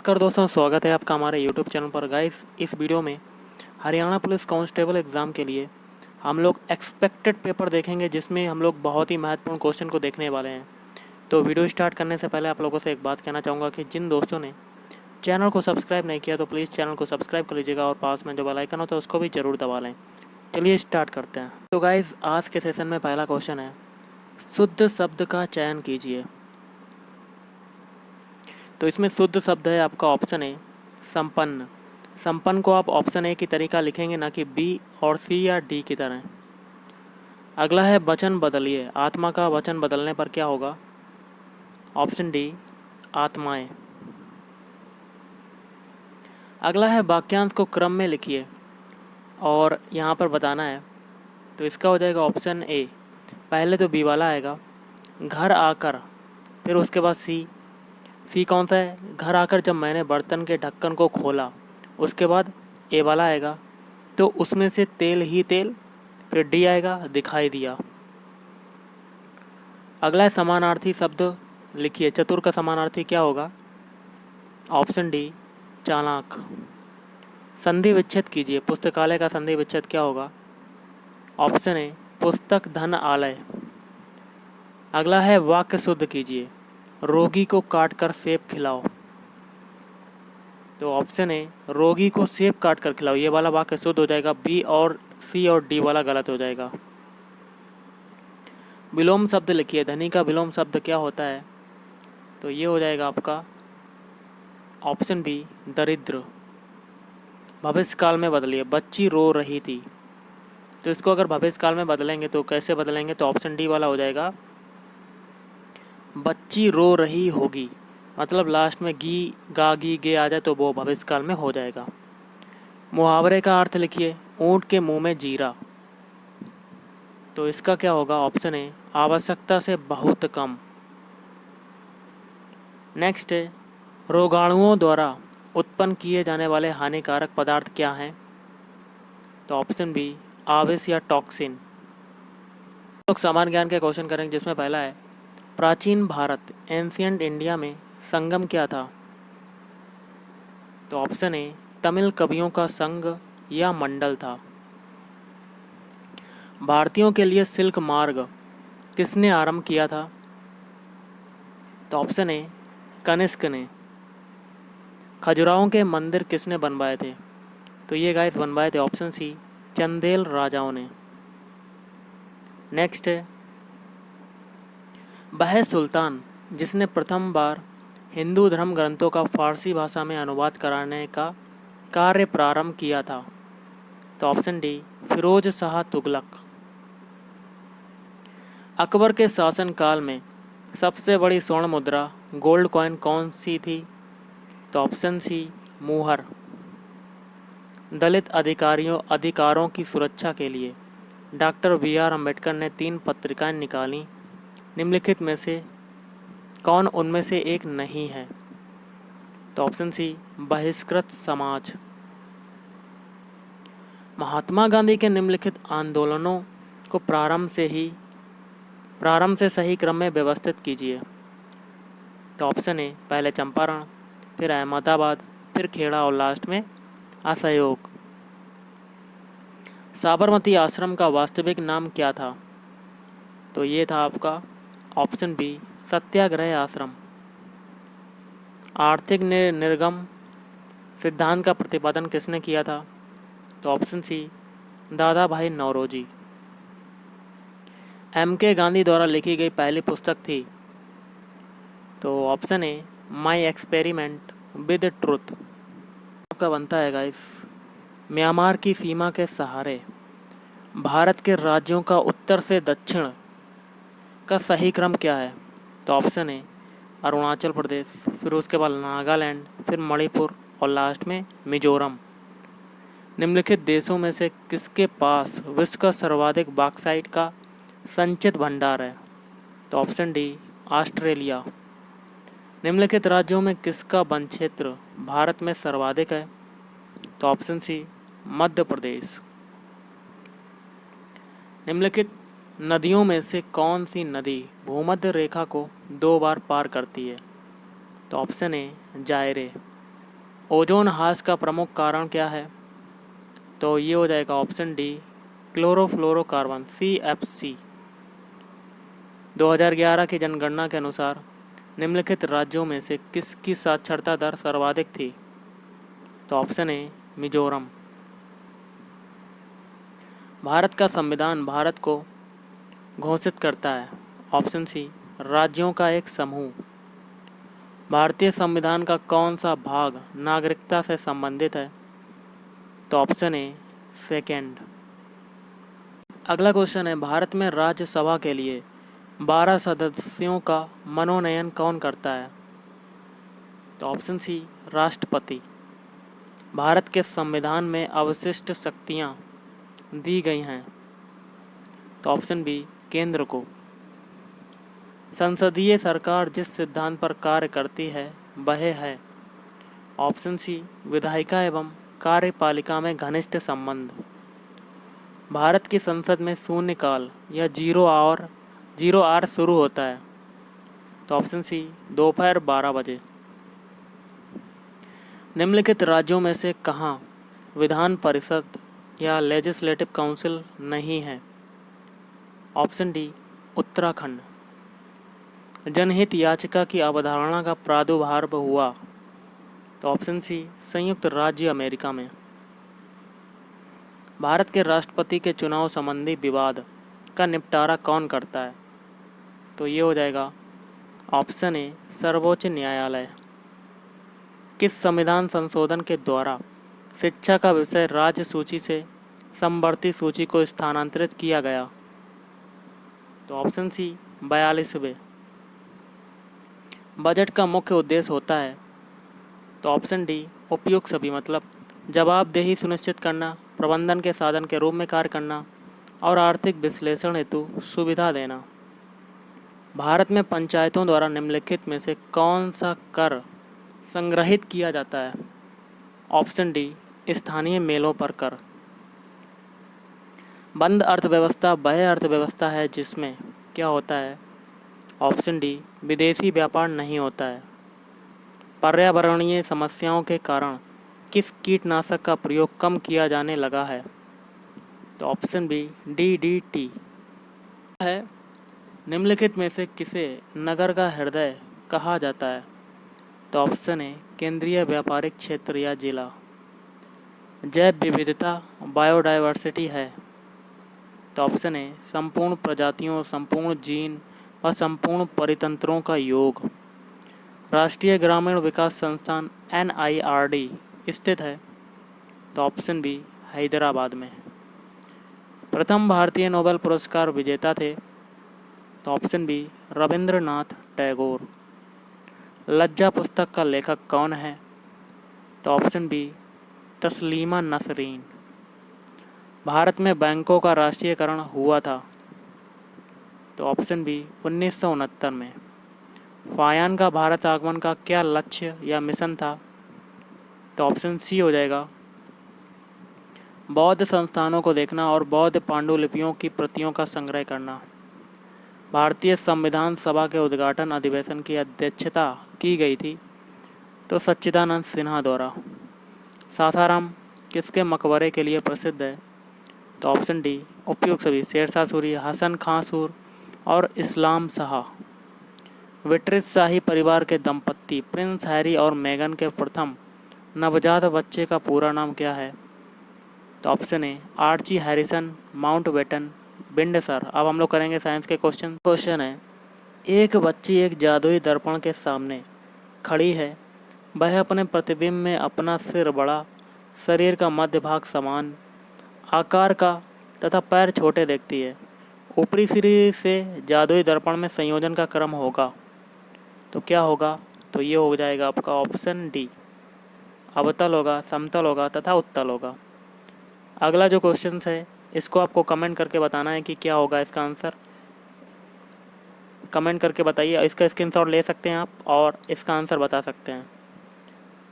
नमस्कार दोस्तों, स्वागत है आपका हमारे यूट्यूब चैनल पर। गाइस, इस वीडियो में हरियाणा पुलिस कांस्टेबल एग्ज़ाम के लिए हम लोग एक्सपेक्टेड पेपर देखेंगे, जिसमें हम लोग बहुत ही महत्वपूर्ण क्वेश्चन को देखने वाले हैं। तो वीडियो स्टार्ट करने से पहले आप लोगों से एक बात कहना चाहूँगा कि जिन दोस्तों ने चैनल को सब्सक्राइब नहीं किया तो प्लीज़ चैनल को सब्सक्राइब कर लीजिएगा और पास में जो बेल आइकन होता है उसको भी ज़रूर दबा लें। चलिए स्टार्ट करते हैं। तो गाइस, आज के सेशन में पहला क्वेश्चन है, शुद्ध शब्द का चयन कीजिए। तो इसमें शुद्ध शब्द है आपका ऑप्शन ए संपन्न। संपन्न को आप ऑप्शन ए की तरीका लिखेंगे, ना कि बी और सी या डी की तरह। अगला है वचन बदलिए। आत्मा का वचन बदलने पर क्या होगा? ऑप्शन डी आत्माएं। अगला है वाक्यांश को क्रम में लिखिए और यहाँ पर बताना है। तो इसका हो जाएगा ऑप्शन ए। पहले तो बी वाला आएगा, घर आकर, फिर उसके बाद सी। सी कौन सा है? घर आकर जब मैंने बर्तन के ढक्कन को खोला। उसके बाद ए वाला आएगा, तो उसमें से तेल ही तेल। फिर डी आएगा, दिखाई दिया। अगला है समानार्थी शब्द लिखिए। चतुर का समानार्थी क्या होगा? ऑप्शन डी चालाक। संधि विच्छेद कीजिए। पुस्तकालय का संधि विच्छेद क्या होगा? ऑप्शन ए पुस्तक धन आलय। अगला है वाक्य शुद्ध कीजिए। रोगी को काट कर सेब खिलाओ। तो ऑप्शन ए रोगी को सेब काट कर खिलाओ, ये वाला वाक्य शुद्ध हो जाएगा। बी और सी और डी वाला गलत हो जाएगा। विलोम शब्द लिखिए। धनी का विलोम शब्द क्या होता है? तो ये हो जाएगा आपका ऑप्शन बी दरिद्र। भविष्य काल में बदलिए। बच्ची रो रही थी। तो इसको अगर भविष्य काल में बदलेंगे तो कैसे बदलेंगे? तो ऑप्शन डी वाला हो जाएगा, बच्ची रो रही होगी। मतलब लास्ट में गी गा गी गे आ जाए तो वो भविष्य काल में हो जाएगा। मुहावरे का अर्थ लिखिए। ऊंट के मुंह में जीरा। तो इसका क्या होगा? ऑप्शन ए आवश्यकता से बहुत कम। नेक्स्ट है, रोगाणुओं द्वारा उत्पन्न किए जाने वाले हानिकारक पदार्थ क्या हैं? तो ऑप्शन बी आविष या टॉक्सिन। लोग सामान्य ज्ञान के क्वेश्चन करेंगे, जिसमें पहला है, प्राचीन भारत एंशियंट इंडिया में संगम क्या था? तो ऑप्शन ए तमिल कवियों का संघ या मंडल था। भारतीयों के लिए सिल्क मार्ग किसने आरंभ किया था? तो ऑप्शन ए कनिष्क ने। खजुराहों के मंदिर किसने बनवाए थे? तो ये गाइस बनवाए थे ऑप्शन सी चंदेल राजाओं ने। नेक्स्ट है, वह सुल्तान जिसने प्रथम बार हिंदू धर्म ग्रंथों का फारसी भाषा में अनुवाद कराने का कार्य प्रारंभ किया था? तो ऑप्शन डी फिरोज शाह तुगलक। अकबर के शासनकाल में सबसे बड़ी स्वर्ण मुद्रा गोल्ड कॉइन कौन सी थी? तो ऑप्शन सी मुहर। दलित अधिकारों की सुरक्षा के लिए डॉक्टर बी.आर. अम्बेडकर ने 3 पत्रिकाएं निकाली। निम्नलिखित में से कौन उनमें से एक नहीं है? तो ऑप्शन सी बहिष्कृत समाज। महात्मा गांधी के निम्नलिखित आंदोलनों को प्रारंभ से सही क्रम में व्यवस्थित कीजिए। तो ऑप्शन ए पहले चंपारण, फिर अहमदाबाद, फिर खेड़ा और लास्ट में असहयोग। साबरमती आश्रम का वास्तविक नाम क्या था? तो ये था आपका ऑप्शन बी सत्याग्रह आश्रम। आर्थिक निर्गम सिद्धांत का प्रतिपादन किसने किया था? तो ऑप्शन सी दादा भाई नौरोजी। M.K. गांधी द्वारा लिखी गई पहली पुस्तक थी? तो option A my experiment with truth. आपका बनता है गाइस, म्यांमार की सीमा के सहारे भारत के राज्यों का उत्तर से दक्षिण का सही क्रम क्या है? तो ऑप्शन ए अरुणाचल प्रदेश, फिर उसके बाद नागालैंड, फिर मणिपुर और लास्ट में मिजोरम। निम्नलिखित देशों में से किसके पास विश्व का सर्वाधिक बॉक्साइट का संचित भंडार है? तो ऑप्शन डी ऑस्ट्रेलिया। निम्नलिखित राज्यों में किसका वन क्षेत्र भारत में सर्वाधिक है? तो ऑप्शन सी मध्य प्रदेश। निम्नलिखित नदियों में से कौन सी नदी भूमध्य रेखा को 2 बार पार करती है? तो ऑप्शन ए जायरे। ओजोन ह्रास का प्रमुख कारण क्या है? तो ये हो जाएगा ऑप्शन डी, क्लोरोफ्लोरोकार्बन CFC। 2011 की जनगणना के अनुसार निम्नलिखित राज्यों में से किसकी साक्षरता दर सर्वाधिक थी? तो ऑप्शन ए, मिजोरम। भारत का संविधान भारत को घोषित करता है। ऑप्शन सी, राज्यों का एक समूह। भारतीय संविधान का कौन सा भाग नागरिकता से संबंधित है? तो ऑप्शन ए, सेकेंड। अगला क्वेश्चन है, भारत में राज्यसभा के लिए 12 सदस्यों का मनोनयन कौन करता है? तो ऑप्शन सी, राष्ट्रपति। भारत के संविधान में अवशिष्ट शक्तियाँ दी गई हैं। तो ऑप्शन बी, केंद्र को। संसदीय सरकार जिस सिद्धांत पर कार्य करती है वह है? ऑप्शन सी, विधायिका एवं कार्यपालिका में घनिष्ठ संबंध। भारत की संसद में शून्यकाल या जीरो आवर शुरू होता है। तो ऑप्शन सी, दोपहर 12 बजे। निम्नलिखित राज्यों में से कहाँ विधान परिषद या लेजिस्लेटिव काउंसिल नहीं है? Option D, Uttarakhand. जनहित याचिका की अवधारणा का प्रादुर्भाव हुआ? तो ऑप्शन सी, संयुक्त राज्य अमेरिका में। भारत के राष्ट्रपति के चुनाव संबंधी विवाद का निपटारा कौन करता है? तो ये हो जाएगा ऑप्शन ए, सर्वोच्च न्यायालय। किस संविधान संशोधन के द्वारा शिक्षा का विषय राज्य सूची से समवर्ती सूची को स्थानांतरित किया गया? तो ऑप्शन सी, 42वें। बजट का मुख्य उद्देश्य होता है? तो ऑप्शन डी, उपयुक्त सभी, मतलब जवाबदेही सुनिश्चित करना, प्रबंधन के साधन के रूप में कार्य करना और आर्थिक विश्लेषण हेतु सुविधा देना। भारत में पंचायतों द्वारा निम्नलिखित में से कौन सा कर संग्रहित किया जाता है? ऑप्शन डी, स्थानीय मेलों पर कर। बंद अर्थव्यवस्था वह अर्थव्यवस्था है जिसमें क्या होता है? ऑप्शन डी, विदेशी व्यापार नहीं होता है। पर्यावरणीय समस्याओं के कारण किस कीटनाशक का प्रयोग कम किया जाने लगा है? तो ऑप्शन बी, DDT है। निम्नलिखित में से किसे नगर का हृदय कहा जाता है? तो ऑप्शन ए, केंद्रीय व्यापारिक क्षेत्र या जिला। जैव विविधता बायोडायवर्सिटी है। तो ऑप्शन ए, संपूर्ण प्रजातियों, संपूर्ण जीन व संपूर्ण परितंत्रों का योग। राष्ट्रीय ग्रामीण विकास संस्थान NIRD स्थित है? तो ऑप्शन बी, हैदराबाद में। प्रथम भारतीय नोबेल पुरस्कार विजेता थे? तो ऑप्शन बी, रविंद्रनाथ टैगोर। लज्जा पुस्तक का लेखक कौन है? तो ऑप्शन बी, तस्लीमा नसरीन। भारत में बैंकों का राष्ट्रीयकरण हुआ था? तो ऑप्शन बी, 1969 में। फायान का भारत आगमन का क्या लक्ष्य या मिशन था? तो ऑप्शन सी हो जाएगा, बौद्ध संस्थानों को देखना और बौद्ध पांडुलिपियों की प्रतियों का संग्रह करना। भारतीय संविधान सभा के उद्घाटन अधिवेशन की अध्यक्षता की गई थी? तो सच्चिदानंद सिन्हा द्वारा। सासाराम किसके मकबरे के लिए प्रसिद्ध है? तो ऑप्शन डी, उपयुक्त सभी, शेरशाह सूरी, हसन खां सूर और इस्लाम शाह। ब्रिटिश शाही परिवार के दंपत्ति प्रिंस हैरी और मेगन के प्रथम नवजात बच्चे का पूरा नाम क्या है? तो option A, Archie Harrison Mountbatten Windsor. अब हम लोग करेंगे साइंस के क्वेश्चन है, एक बच्ची एक जादुई दर्पण के सामने खड़ी है। वह अपने प्रतिबिंब में अपना सिर बड़ा, शरीर का मध्य भाग समान आकार का तथा पैर छोटे देखती है। ऊपरी सिरे से जादुई दर्पण में संयोजन का क्रम होगा तो क्या होगा? तो ये हो जाएगा आपका ऑप्शन डी, अवतल होगा, समतल होगा तथा उत्तल होगा। अगला जो क्वेश्चन है इसको आपको कमेंट करके बताना है कि क्या होगा इसका आंसर। कमेंट करके बताइए, इसका स्क्रीनशॉट ले सकते हैं आप और इसका आंसर बता सकते हैं।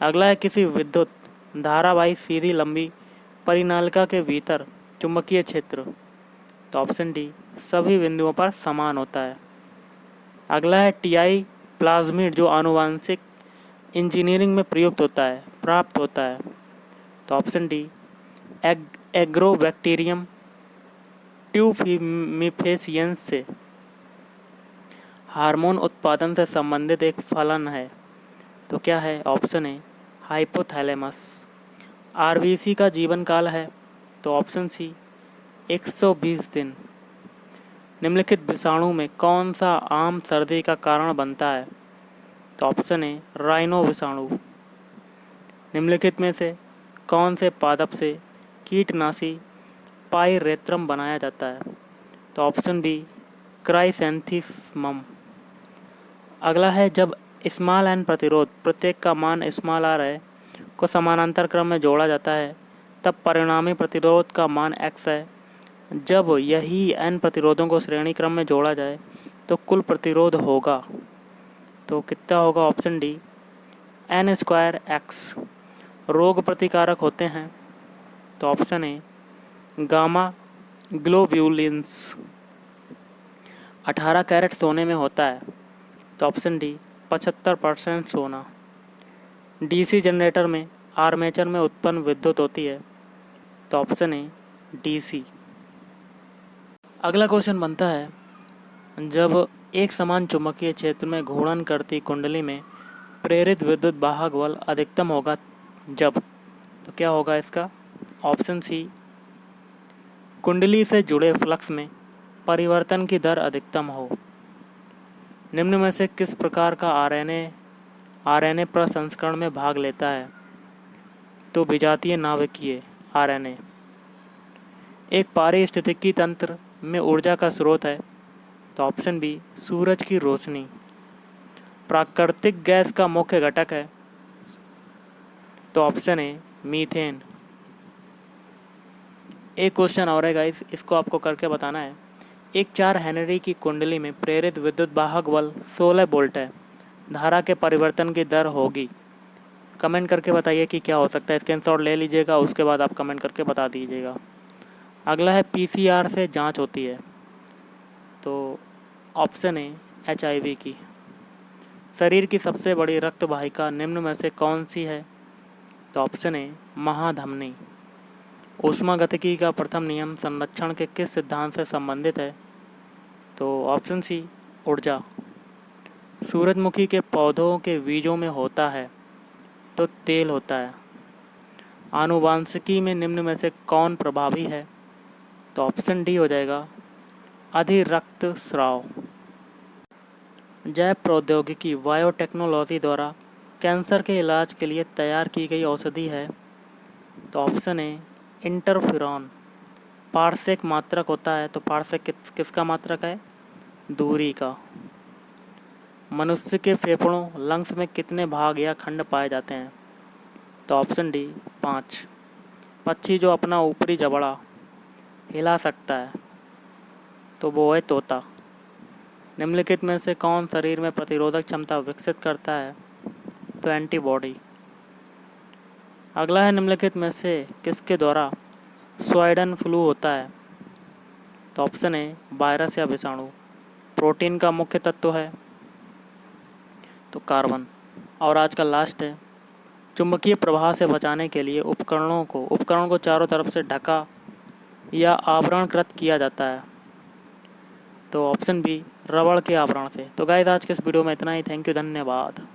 अगला है, किसी विद्युत धारावाही सीधी लंबी परिनालिका के भीतर चुंबकीय क्षेत्र? तो ऑप्शन डी, सभी बिंदुओं पर समान होता है। अगला है, TI प्लाज्मिड जो आनुवांशिक इंजीनियरिंग में प्रयुक्त होता है, प्राप्त होता है? तो ऑप्शन डी एग्रोबैक्टीरियम ट्यूफिमिफेसियंस से। हार्मोन उत्पादन से संबंधित एक फलन है, तो क्या है? Option A hypothalamus. आरबीसी का जीवन काल है, तो ऑप्शन सी 120 दिन। निम्नलिखित विषाणु में कौन सा आम सर्दी का कारण बनता है? तो ऑप्शन ए राइनो विषाणु। निम्नलिखित में से कौन से पादप से कीटनाशी पाइरेथ्रम बनाया जाता है? तो ऑप्शन बी क्राइसैंथेमम। अगला है, जब स्मॉल एन प्रतिरोध प्रत्येक का मान स्मॉल आर है को समानांतर क्रम में जोड़ा जाता है, तब परिणामी प्रतिरोध का मान x है। जब यही n प्रतिरोधों को श्रेणी क्रम में जोड़ा जाए तो कुल प्रतिरोध होगा, तो कितना होगा? Option D n²x। रोग प्रतिकारक होते हैं, तो option A gamma globulins. 18 carat सोने में होता है, तो ऑप्शन डी 75% सोना। डीसी जनरेटर में आर्मेचर में उत्पन्न विद्युत होती है, तो ऑप्शन ए डीसी। अगला क्वेश्चन बनता है, जब एक समान चुंबकीय क्षेत्र में घूर्णन करती कुंडली में प्रेरित विद्युत वाहक बल अधिकतम होगा जब, तो क्या होगा इसका? ऑप्शन सी कुंडली से जुड़े फ्लक्स में परिवर्तन की दर अधिकतम हो। निम्न में से किस प्रकार का आरएनए प्रसंस्करण में भाग लेता है? तो विजातीय नाभिकीय आरएनए। एक पारिस्थितिकी तंत्र में ऊर्जा का स्रोत है, तो ऑप्शन बी सूरज की रोशनी। प्राकृतिक गैस का मुख्य घटक है, तो ऑप्शन ए मीथेन। एक क्वेश्चन और है गाइस, इसको आपको करके बताना है। एक 4 हेनरी की कुंडली में प्रेरित विद्युत वाहक बल 16 वोल्ट है। धारा के परिवर्तन की दर होगी। कमेंट करके बताइए कि क्या हो सकता है। स्क्रीनशॉट ले लीजिएगा, उसके बाद आप कमेंट करके बता दीजिएगा। अगला है, पीसीआर से जांच होती है, तो ऑप्शन ए एचआईवी की। शरीर की सबसे बड़ी रक्त वाहिका निम्न में से कौन सी है? तो ऑप्शन ए महाधमनी। ऊष्मागतिकी का प्रथम नियम संरक्षण के किस सिद्धांत से संबंधित है? तो ऑप्शन सी ऊर्जा। सूरजमुखी के पौधों के बीजों में होता है, तो तेल होता है। आनुवांशिकी में निम्न में से कौन प्रभावी है? तो ऑप्शन डी हो जाएगा अधिरक्तस्राव। जैव प्रौद्योगिकी बायोटेक्नोलॉजी द्वारा कैंसर के इलाज के लिए तैयार की गई औषधि है, तो ऑप्शन ए इंटरफेरॉन। पार्श्विक मात्रक होता है, तो पार्श्विक किसका मात्रक है? दूरी का। मनुष्य के फेफड़ों लंग्स में कितने भाग या खंड पाए जाते हैं? तो ऑप्शन डी 5। पक्षी जो अपना ऊपरी जबड़ा हिला सकता है, तो वो है तोता। निम्नलिखित में से कौन शरीर में प्रतिरोधक क्षमता विकसित करता है? तो एंटीबॉडी। अगला है, निम्नलिखित में से किसके द्वारा स्वाइडन फ्लू होता है? तो ऑप्शन ए वायरस या विषाणु। प्रोटीन का मुख्य तत्व है, तो कार्बन। और आज का लास्ट है, चुंबकीय प्रवाह से बचाने के लिए उपकरण को चारों तरफ से ढका या आवरणकृत किया जाता है, तो ऑप्शन बी रबड़ के आवरण से। तो गाइस, आज के इस वीडियो में इतना ही। थैंक यू, धन्यवाद।